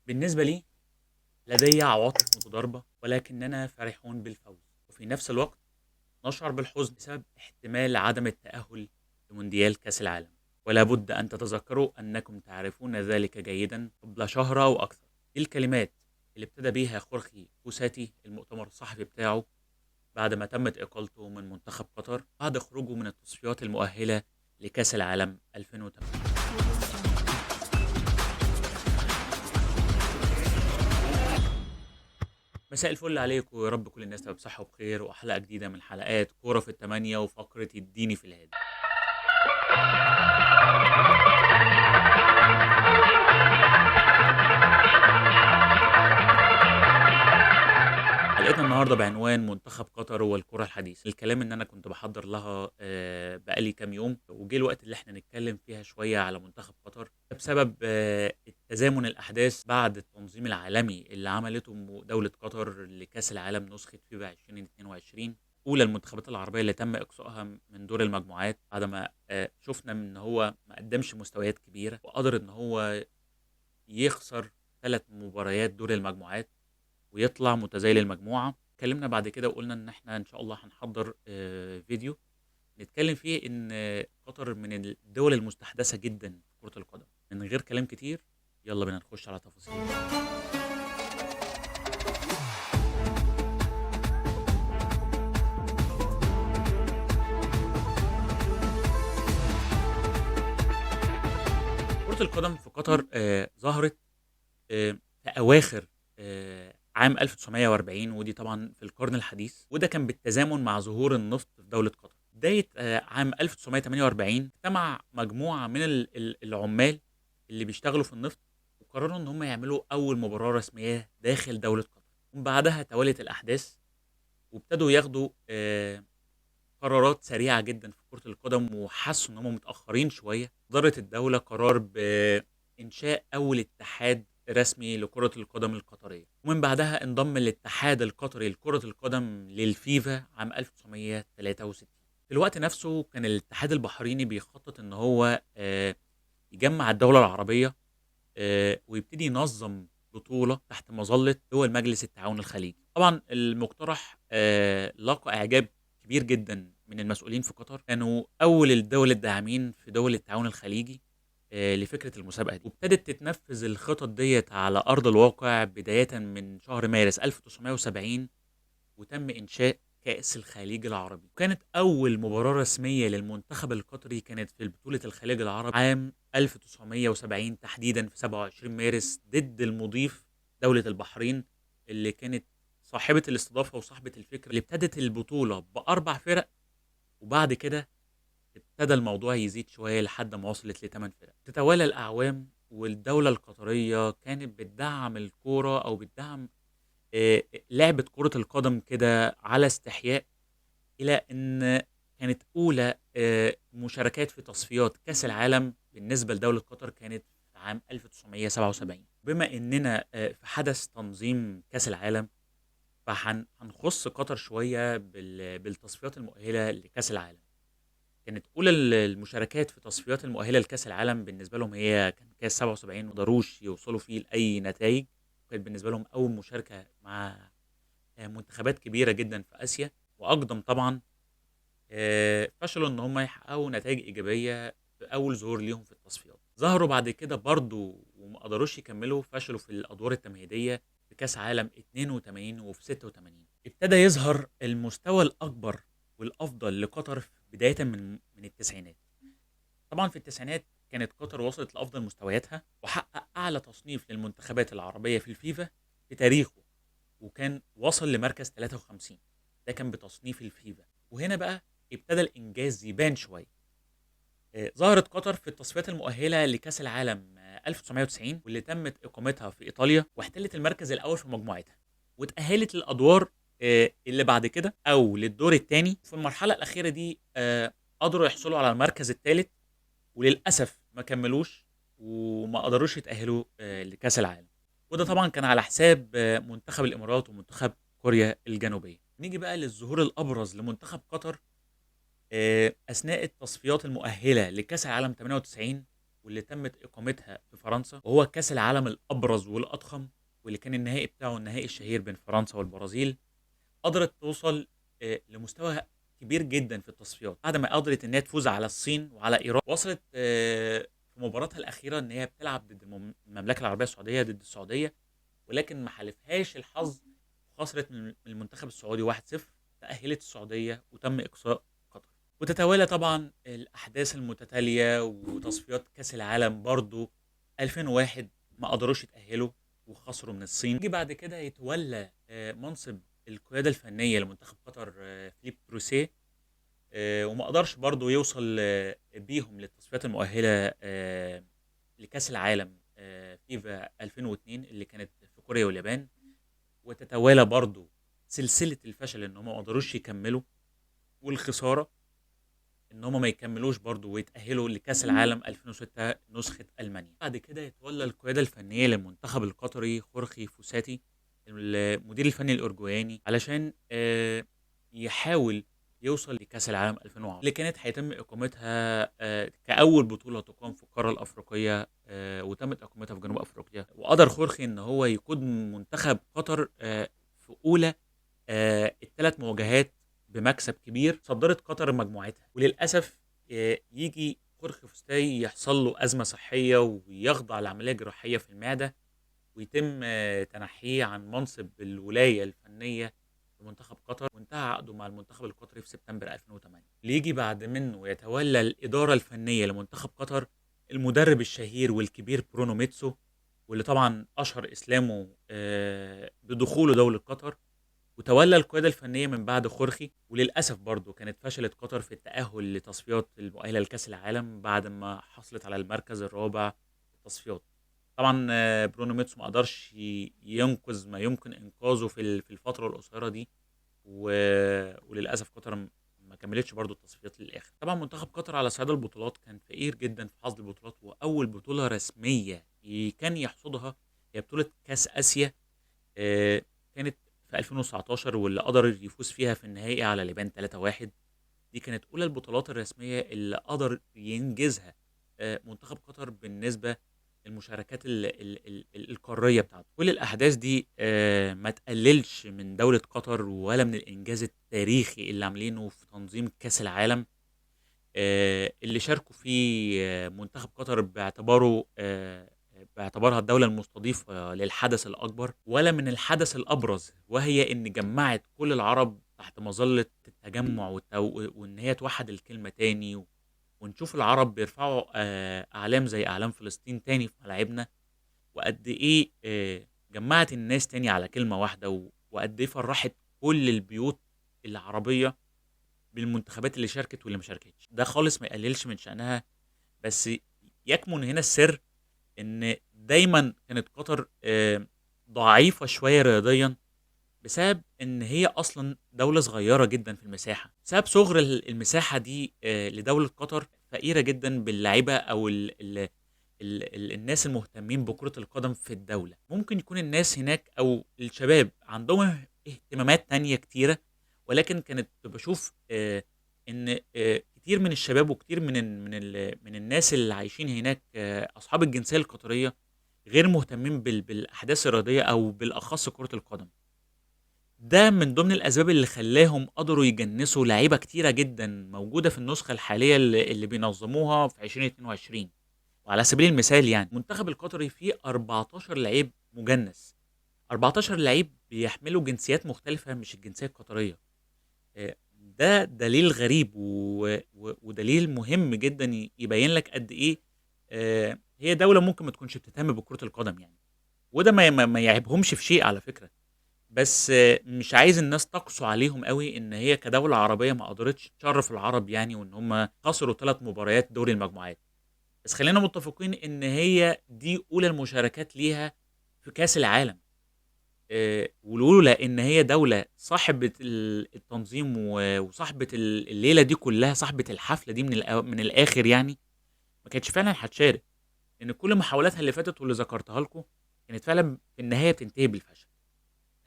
بالنسبة لي لدي عواطف متضاربة ولكننا فرحون بالفوز، وفي نفس الوقت نشعر بالحزن بسبب احتمال عدم التأهل لمونديال كأس العالم. ولا بد أن تتذكروا أنكم تعرفون ذلك جيدا قبل شهر أو أكثر. دي الكلمات اللي ابتدى بيها خورخي كوساتي المؤتمر الصحفي بتاعه بعد ما تمت إقالته من منتخب قطر بعد خروجه من التصفيات المؤهلة لكأس العالم 2008. مساء الفل عليكم، ويا رب كل الناس تبقى بصحة وبخير، وحلقة جديدة من حلقات كورة في التمانية وفقرة اديني في الهادي. حلقتنا النهارده بعنوان منتخب قطر والكرة الحديثة. الكلام ان انا كنت بحضر لها بقالي كام يوم، وجه الوقت اللي احنا نتكلم فيها شوية على منتخب قطر بسبب التزامن الاحداث بعد التنظيم العالمي اللي عملته دولة قطر لكأس العالم نسخة فيفا 2022، اولى المنتخبات العربية اللي تم اقصائها من دور المجموعات بعد ما شفنا ان هو ما قدمش مستويات كبيرة، وقدر ان هو يخسر 3 مباريات دور المجموعات ويطلع متزايل المجموعة. اتكلمنا بعد كده وقلنا ان احنا ان شاء الله هنحضر فيديو نتكلم فيه ان قطر من الدول المستحدثة جدا في كرة القدم. من غير كلام كتير يلا بينا نخش على تفاصيل. كرة القدم في قطر ظهرت في أواخر عام 1940، ودي طبعا في القرن الحديث، وده كان بالتزامن مع ظهور النفط في دولة قطر. بداية عام 1948 اجتمع مجموعة من العمال اللي بيشتغلوا في النفط، وقرروا ان هم يعملوا اول مباراة رسمية داخل دولة قطر. ومن بعدها توالت الاحداث، وابتدوا ياخدوا قرارات سريعة جدا في كرة القدم، وحسوا ان هم متأخرين شوية. صدرت الدولة قرار بإنشاء أول اتحاد رسمي لكرة القدم القطرية، ومن بعدها انضم الاتحاد القطري لكرة القدم للفيفا عام 1963. في الوقت نفسه كان الاتحاد البحريني بيخطط ان هو يجمع الدولة العربية ويبتدي ينظم بطولة تحت مظلة دول مجلس التعاون الخليجي. طبعا المقترح لقى إعجاب كبير جدا من المسؤولين في قطر، كانوا أول الدول الداعمين في دول التعاون الخليجي لفكرة المسابقة دي، وابتدت تتنفذ الخطط ديت على أرض الواقع بداية من شهر مارس 1970، وتم إنشاء كأس الخليج العربي. وكانت أول مباراة رسمية للمنتخب القطري كانت في بطولة الخليج العربي عام 1970 تحديدا في 27 مارس ضد المضيف دولة البحرين، اللي كانت صاحبة الاستضافة وصاحبة الفكرة، اللي ابتدت البطولة بأربع فرق، وبعد كده ابتدى الموضوع يزيد شوية لحد ما وصلت ل8 فرق. تتوالى الأعوام والدولة القطرية كانت بتدعم الكورة أو بتدعم لعبة كرة القدم كده على استحياء، إلى أن كانت أولى مشاركات في تصفيات كأس العالم بالنسبة لدولة قطر كانت في عام 1977. بما إننا في حدث تنظيم كأس العالم، فهنخص قطر شوية بالتصفيات المؤهلة لكأس العالم. كانت أولى المشاركات في تصفيات المؤهلة لكأس العالم بالنسبة لهم هي كان كأس 77، مقدروش يوصلوا فيه لأي نتائج. كانت بالنسبة لهم أول مشاركة مع منتخبات كبيرة جدًا في آسيا، وأقدم طبعًا فشلوا إن هم يحققوا نتايج إيجابية في أول ظهور ليهم في التصفيات. ظهروا بعد كده برضه وما قدروش يكمّلوا، فشلوا في الأدوار التمهيدية في كأس عالم 82 وفي 86. ابتدى يظهر المستوى الأكبر والأفضل لقطر بدايةً من التسعينات. طبعًا في التسعينات كانت قطر وصلت لأفضل مستوياتها، وحقق أعلى تصنيف للمنتخبات العربية في الفيفا في تاريخه، وكان وصل لمركز 53. ده كان بتصنيف الفيفا. وهنا بقى ابتدى الإنجاز يبان شوية. ظهرت قطر في التصفيات المؤهلة لكأس العالم 1990، واللي تمت إقامتها في إيطاليا، واحتلت المركز الأول في مجموعتها، واتأهلت للأدوار اللي بعد كده أو للدور الثاني. في المرحلة الأخيرة دي قدروا يحصلوا على المركز الثالث، وللأسف ما كملوش وما قدروش يتأهلوا لكأس العالم. وده طبعا كان على حساب منتخب الإمارات ومنتخب كوريا الجنوبية. نيجي بقى للظهور الأبرز لمنتخب قطر أثناء التصفيات المؤهلة لكأس العالم 98. واللي تمت إقامتها في فرنسا، وهو كأس العالم الأبرز والأضخم، واللي كان النهائي بتاعه النهائي الشهير بين فرنسا والبرازيل. قدرت توصل لمستوى كبير جدًا في التصفيات، بعد ما قدرت إن هي تفوز على الصين وعلى إيران. وصلت في مباراتها الأخيرة إن هي بتلعب ضد المملكة العربية السعودية، ضد السعودية، ولكن ما حالفهاش الحظ وخسرت من المنتخب السعودي 1-0. تأهلت السعودية وتم إقصاء قطر. وتتوالى طبعًا الأحداث المتتالية وتصفيات كأس العالم برضه. 2001 ما قدروش يتأهلوا وخسروا من الصين. ييجي بعد كده يتولى منصب القيادة الفنية لمنتخب قطر فيليب تروسيه. وما قدرش برضه يوصل بيهم للتصفيات المؤهلة لكأس العالم فيفا 2002 اللي كانت في كوريا واليابان. وتتوالى برضه سلسلة الفشل إن هم ما قدروش يكملوا، والخسارة إن هم ما يكملوش برضه ويتأهلوا لكأس العالم 2006 نسخة ألمانيا. بعد كده يتولى القيادة الفنية للمنتخب القطري خورخي فوساتي، المدير الفني الأورجواني، علشان يحاول يوصل لكأس العالم 2010 اللي كانت هيتم إقامتها كأول بطولة تقام في القارة الأفريقية، وتمت إقامتها في جنوب أفريقيا. وقدر خورخي إن هو يقود منتخب قطر في أولى ال3 مواجهات بمكسب كبير، صدّرت قطر مجموعتها. وللأسف ييجي خورخي فوستاي يحصل له أزمة صحية ويخضع لعملية جراحية في المعدة، ويتم تنحيه عن منصب الولاية الفنية لمنتخب قطر، وانتهى عقده مع المنتخب القطري في سبتمبر 2008. اللي ييجي بعد منه ويتولى الإدارة الفنية لمنتخب قطر المدرب الشهير والكبير برونو ميتسو، واللي طبعًا أشهر إسلامه بدخوله دولة قطر. وتولى القيادة الفنية من بعد خورخي. وللأسف برضه كانت فشلت قطر في التأهل لتصفيات المؤهلة لكأس العالم بعد ما حصلت على المركز الرابع في التصفيات. طبعًا برونو ميتسو ما قدرش ينقذ ما يمكن إنقاذه في الفترة القصيرة دي. و وللأسف قطر ما كمّلتش برضه التصفيات للآخر. طبعًا منتخب قطر على صعيد البطولات كان فقير جدًا في حصد البطولات، وأول بطولة رسمية كان يحصدها هي بطولة كأس آسيا. آآ كانت في 2019 واللي قدر يفوز فيها في النهائي على اليابان 3-1. دي كانت أولى البطولات الرسمية اللي قدر ينجزها منتخب قطر بالنسبة للمشاركات القارية بتاعته. كل الأحداث دي ما تقللش من دولة قطر ولا من الإنجاز التاريخي اللي عاملينه في تنظيم كأس العالم، اللي شاركوا فيه منتخب قطر باعتبارها الدولة المستضيفة للحدث الأكبر، ولا من الحدث الأبرز، وهي إن جمعت كل العرب تحت مظلة التجمع وإن هي توحد الكلمة تاني، ونشوف العرب بيرفعوا أعلام زي أعلام فلسطين تاني في ملاعبنا. وقد إيه جمعت الناس تاني على كلمة واحدة، وقد إيه فرحت كل البيوت العربية بالمنتخبات اللي شاركت واللي ما شاركتش. ده خالص ما يقللش من شأنها، بس يكمن هنا السر إن دايمًا كانت قطر ضعيفة شوية رياضيًا، بسبب إن هي أصلًا دولة صغيرة جدًا في المساحة. بسبب صغر المساحة دي لدولة قطر فقيرة جدًا باللعيبة أو ال ال ال ال الناس المهتمين بكرة القدم في الدولة. ممكن يكون الناس هناك أو الشباب عندهم اهتمامات تانية كتيرة، ولكن كانت باشوف إن كتير من الشباب وكتير من الناس اللي عايشين هناك أصحاب الجنسية القطرية غير مهتمين بالأحداث الرياضية أو بالأخص كرة القدم. ده من ضمن الأسباب اللي خلّاهم قدروا يجنّسوا لعيبة كتيرة جدًا موجودة في النسخة الحالية اللي بينظموها في 2022. وعلى سبيل المثال يعني المنتخب القطري فيه 14 لعيب مجنّس، 14 لعيب بيحملوا جنسيات مختلفة مش الجنسية القطرية. ده دليل غريب ودليل مهم جدًا يبين لك قد إيه هي دولة ممكن ما تكونش بتهتم بكرة القدم يعني. وده ما يعيبهمش في شيء على فكرة. بس مش عايز الناس تقسو عليهم أوي إن هي كدولة عربية ما قدرتش تشرّف العرب يعني، وإن هم خسروا 3 مباريات دوري المجموعات. بس خلّينا متفقين إن هي دي أولى المشاركات ليها في كأس العالم. ولولا إن هي دولة صاحبة التنظيم وصاحبة الليلة دي كلّها، صاحبة الحفلة دي من الآخر يعني، ما كانتش فعلًا هتشارك. لإن كل محاولاتها اللي فاتت واللي ذكرتها لكم كانت فعلًا في النهاية بتنتهي بالفشل.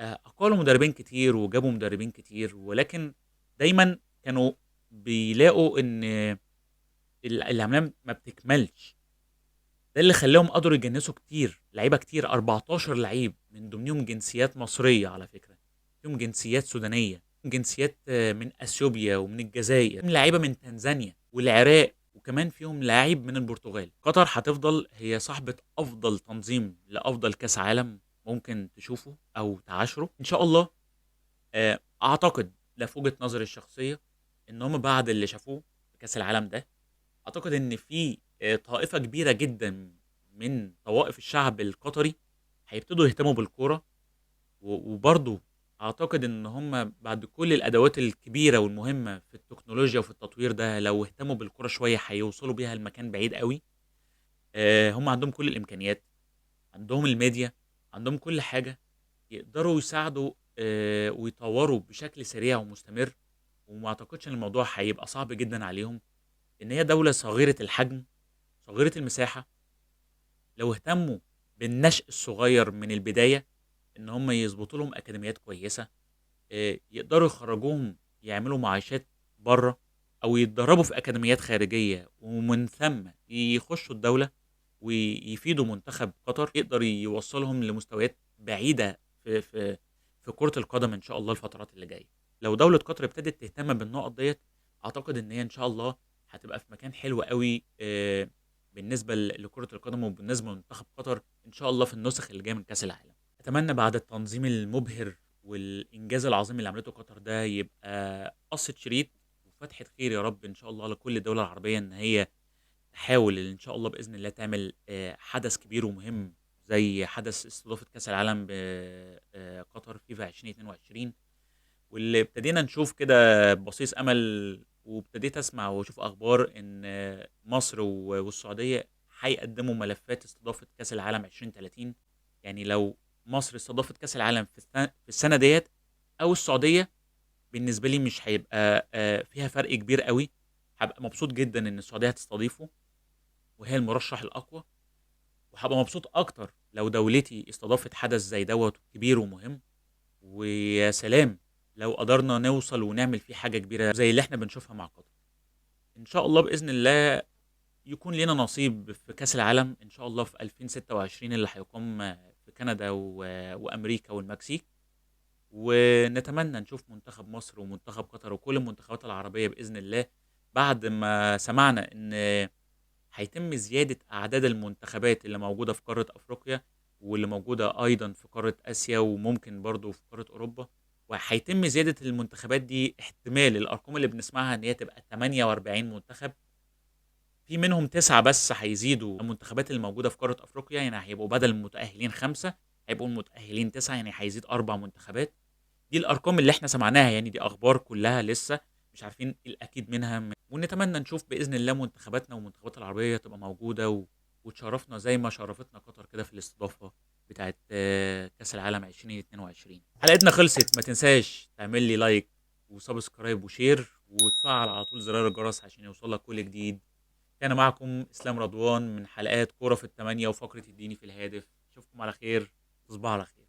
أقالوا مدربين كتير وجابوا مدربين كتير، ولكن دايمًا كانوا بيلاقوا إن العملية ما بتكملش. ده اللي خلاهم قدروا يجنسوا كتير لعيبه كتير، 14 لعيب من ضمنهم جنسيات مصريه على فكره، فيهم جنسيات سودانيه، فيهم جنسيات من اثيوبيا ومن الجزائر، فيهم لعيبه من تنزانيا والعراق، وكمان فيهم لاعب من البرتغال. قطر هتفضل هي صاحبه افضل تنظيم لافضل كاس عالم ممكن تشوفه او تعاشره ان شاء الله. اعتقد، ده في وجهه نظري الشخصيه، ان هم بعد اللي شافوه في كاس العالم ده، اعتقد ان في طائفه كبيره جدا من طوائف الشعب القطري هيبتدوا يهتموا بالكوره. وبرضه اعتقد ان هم بعد كل الادوات الكبيره والمهمه في التكنولوجيا وفي التطوير ده، لو اهتموا بالكوره شويه هيوصلوا بيها لمكان بعيد قوي. هم عندهم كل الامكانيات، عندهم الميديا، عندهم كل حاجه يقدروا يساعدوا ويطوروا بشكل سريع ومستمر. وما اعتقدش ان الموضوع هيبقى صعب جدا عليهم، ان هي دوله صغيره الحجم، صغيره المساحه. لو اهتموا بالنشء الصغير من البداية، إن هم يضبطوا لهم أكاديميات كويسة، يقدروا يخرجوهم يعملوا معايشات بره، أو يتدربوا في أكاديميات خارجية، ومن ثم يخشوا الدولة ويفيدوا منتخب قطر، يقدر يوصلهم لمستويات بعيدة في كرة القدم إن شاء الله الفترات اللي جاية. لو دولة قطر ابتدت تهتم بالنقط ديت، أعتقد إن هي إن شاء الله هتبقى في مكان حلو قوي بالنسبة لكرة القدم، وبالنسبة لمنتخب قطر إن شاء الله في النسخ اللي جاية من كأس العالم. أتمنى بعد التنظيم المبهر والإنجاز العظيم اللي عملته قطر ده، يبقى قصة شريط وفتحة خير يا رب إن شاء الله لكل الدول العربية، إن هي تحاول إن شاء الله بإذن الله تعمل حدث كبير ومهم زي حدث استضافة كأس العالم بقطر فيفا 2022، واللي ابتدينا نشوف كده بصيص امل. وابتديت اسمع واشوف اخبار ان مصر والسعوديه هيقدموا ملفات استضافه كاس العالم 2030. يعني لو مصر استضافت كاس العالم في السنه ديت، او السعوديه، بالنسبه لي مش هيبقى فيها فرق كبير قوي. هبقى مبسوط جدا ان السعوديه هتستضيفه وهي المرشح الاقوى، وهبقى مبسوط اكتر لو دولتي استضافت حدث زي دوت كبير ومهم. ويا سلام لو قدرنا نوصل ونعمل فيه حاجة كبيرة زي اللي احنا بنشوفها مع قطر. ان شاء الله بإذن الله يكون لنا نصيب في كأس العالم ان شاء الله في 2026 اللي هيقام في كندا وامريكا والمكسيك. ونتمنى نشوف منتخب مصر ومنتخب قطر وكل المنتخبات العربية بإذن الله، بعد ما سمعنا ان هيتم زيادة أعداد المنتخبات اللي موجودة في قارة أفريقيا، واللي موجودة أيضا في قارة آسيا، وممكن برضو في قارة أوروبا. وهيتم زيادة المنتخبات دي، احتمال الأرقام اللي بنسمعها إن هي تبقى 48 منتخب، في منهم 9 بس هيزيدوا المنتخبات اللي موجودة في قارة أفريقيا، يعني هيبقوا بدل المتأهلين 5 هيبقوا المتأهلين 9، يعني هيزيد 4 منتخبات. دي الارقام اللي احنا سمعناها، يعني دي اخبار كلها لسه مش عارفين الاكيد منها ونتمنى نشوف باذن الله منتخباتنا والمنتخبات العربيه تبقى موجوده وتشرفنا زي ما شرفتنا قطر كده في الاستضافه بتاعه كاس العالم 2022. حلقتنا خلصت، ما تنساش تعمل لي لايك وسبسكرايب وشير، وتفعل على طول زرار الجرس عشان يوصلك كل جديد. كان معكم اسلام رضوان من حلقات كوره في الثمانيه وفقره اديني في الهادف. اشوفكم على خير، تصبحوا على خير.